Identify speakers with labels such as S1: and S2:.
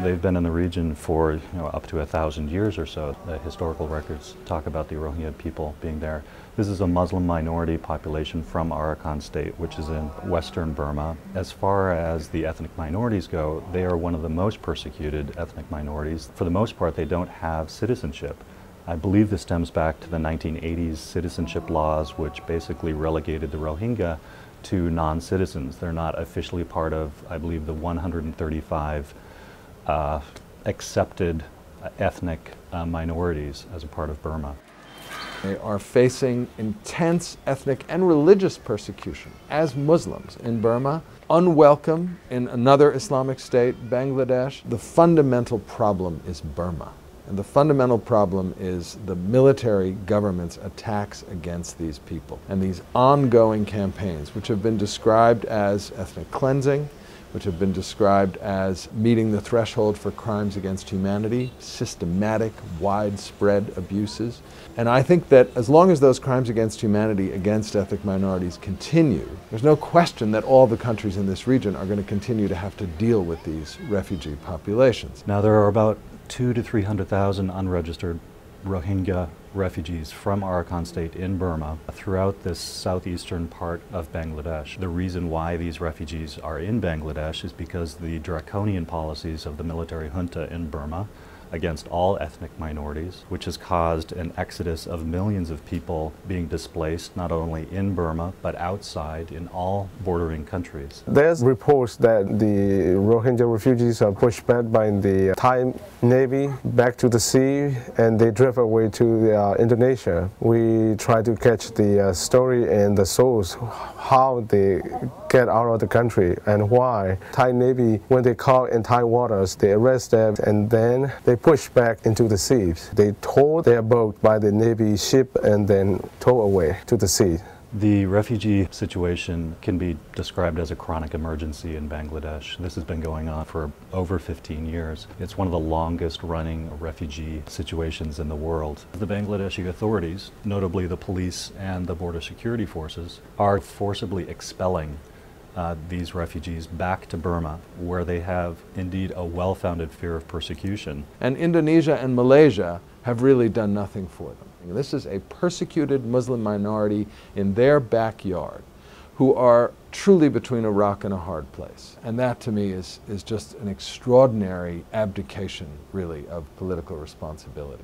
S1: They've been in the region for up to 1,000 years or so. The historical records talk about the Rohingya people being there. This is a Muslim minority population from Arakan State, which is in western Burma. As far as the ethnic minorities go, they are one of the most persecuted ethnic minorities. For the most part, they don't have citizenship. I believe this stems back to the 1980s citizenship laws, which basically relegated the Rohingya to non-citizens. They're not officially part of, I believe, the 135 accepted ethnic minorities as a part of Burma.
S2: They are facing intense ethnic and religious persecution as Muslims in Burma, unwelcome in another Islamic state, Bangladesh. The fundamental problem is Burma. And the fundamental problem is the military government's attacks against these people and these ongoing campaigns, which have been described as ethnic cleansing, which have been described as meeting the threshold for crimes against humanity, systematic, widespread abuses. And I think that as long as those crimes against humanity against ethnic minorities continue, there's no question that all the countries in this region are going to continue to have to deal with these refugee populations.
S1: Now there are about 200,000 to 300,000 unregistered Rohingya refugees from Arakan State in Burma throughout this southeastern part of Bangladesh. The reason why these refugees are in Bangladesh is because the draconian policies of the military junta in Burma against all ethnic minorities, which has caused an exodus of millions of people being displaced, not only in Burma, but outside in all bordering countries.
S3: There's reports that the Rohingya refugees are pushed back by the Thai Navy back to the sea, and they drift away to Indonesia. We try to catch the story and the source, how they get out of the country and why. Thai Navy, when they caught in Thai waters, they arrest them and then they push back into the seas. They tow their boat by the Navy ship and then tow away to the sea.
S1: The refugee situation can be described as a chronic emergency in Bangladesh. This has been going on for over 15 years. It's one of the longest running refugee situations in the world. The Bangladeshi authorities, notably the police and the border security forces, are forcibly expelling these refugees back to Burma, where they have indeed a well-founded fear of persecution.
S2: And Indonesia and Malaysia have really done nothing for them. This is a persecuted Muslim minority in their backyard who are truly between a rock and a hard place. And that to me is just an extraordinary abdication, really, of political responsibility.